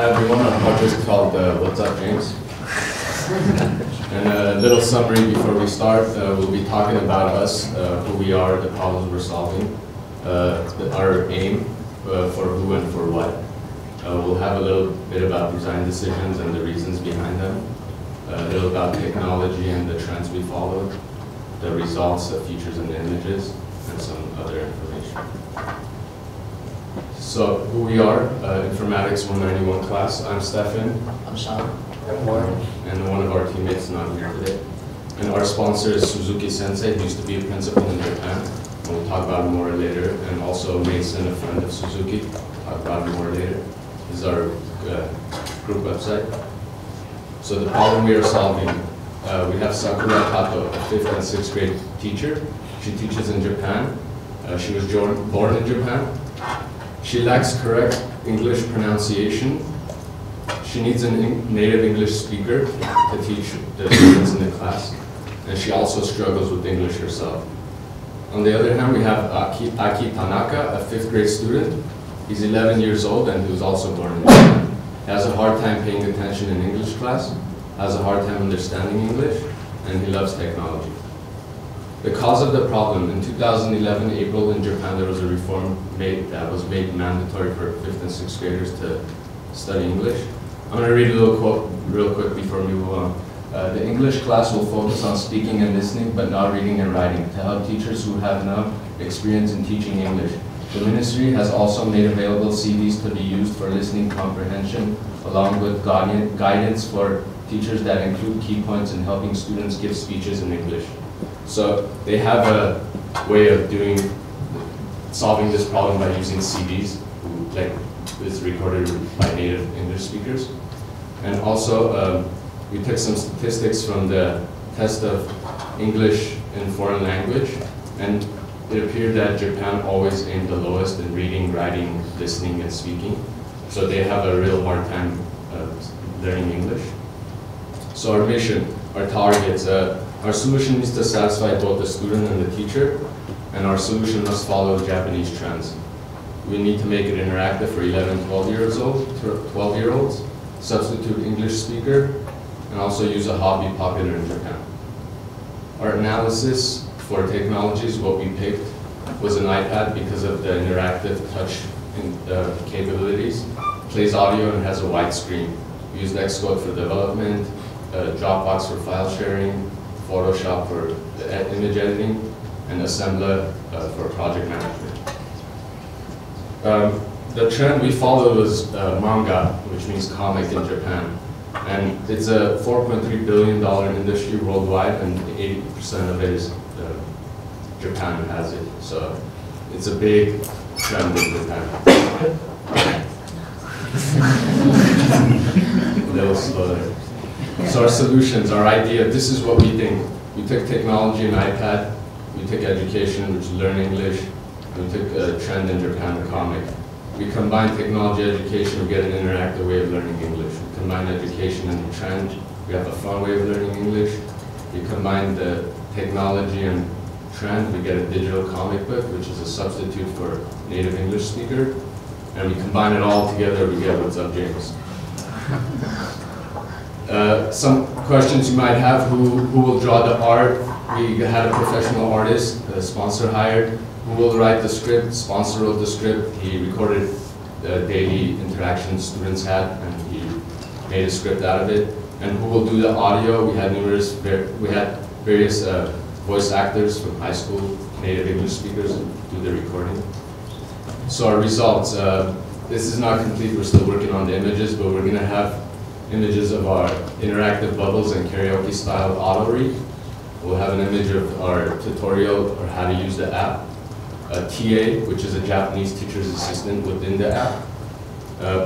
Hi everyone, our project is called What's Up James? And a little summary before we start. We'll be talking about us, who we are, the problems we're solving, our aim for who and for what. We'll have a little bit about design decisions and the reasons behind them, a little about technology and the trends we followed, the results, the features and the images, and some other information. So who we are, Informatics 191 class. I'm Stefan. I'm Sean. I'm Warren. And one of our teammates not here today. And our sponsor is Suzuki Sensei, who used to be a principal in Japan. And we'll talk about it more later. And also Mason, a friend of Suzuki. We'll talk about it more later. This is our group website. So the problem we are solving, we have Sakura Kato, a 5th and 6th grade teacher. She teaches in Japan. She was born in Japan. She lacks correct English pronunciation. She needs a native English speaker to teach the students in the class. And she also struggles with English herself. On the other hand, we have Aki Tanaka, a 5th grade student. He's 11 years old and he was also born in Japan. He has a hard time paying attention in English class, has a hard time understanding English, and he loves technology. The cause of the problem, in 2011, April, in Japan, there was a reform that was made mandatory for 5th and 6th graders to study English. I'm going to read a little quote real quick before we move on. The English class will focus on speaking and listening, but not reading and writing, to help teachers who have no experience in teaching English. The ministry has also made available CDs to be used for listening comprehension, along with guidance for teachers that include key points in helping students give speeches in English. So they have a way of solving this problem by using CDs, like it's recorded by native English speakers. And also, we took some statistics from the test of English in foreign language, and it appeared that Japan always aimed the lowest in reading, writing, listening, and speaking. So they have a real hard time learning English. So our mission, our targets, our solution needs to satisfy both the student and the teacher, and our solution must follow Japanese trends. We need to make it interactive for 11, 12-year-olds, substitute English speaker, and also use a hobby popular in Japan. Our analysis for technologies, what we picked was an iPad because of the interactive touch capabilities. It plays audio and has a wide screen. We used Xcode for development, Dropbox for file sharing, Photoshop for image editing, and Assembler for project management. The trend we followed was manga, which means comic in Japan. And it's a $4.3 billion industry worldwide, and 80% of it is Japan has it. So it's a big trend in Japan. A little slower. So our solutions, our idea, this is what we think. We took technology and iPad, we took education, which is learn English, we took a trend in Japan, the comic. We combine technology education, we get an interactive way of learning English. We combine education and the trend, we have a fun way of learning English. We combine the technology and trend, we get a digital comic book, which is a substitute for native English speaker. And we combine it all together, we get What's Up James. Some questions you might have, who will draw the art? We had a professional artist, a sponsor hired. Who will write the script? Sponsor wrote the script. He recorded the daily interactions students had, and he made a script out of it. And who will do the audio? We had various voice actors from high school, native English speakers, do the recording. So our results, this is not complete, we're still working on the images, but we're gonna have images of our interactive bubbles and karaoke style auto read. We'll have an image of our tutorial or how to use the app. A TA, which is a Japanese teacher's assistant within the app.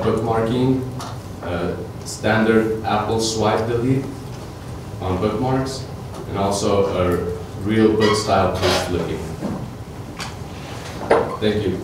Bookmarking, standard Apple swipe delete on bookmarks, and also a real book style page flipping. Thank you.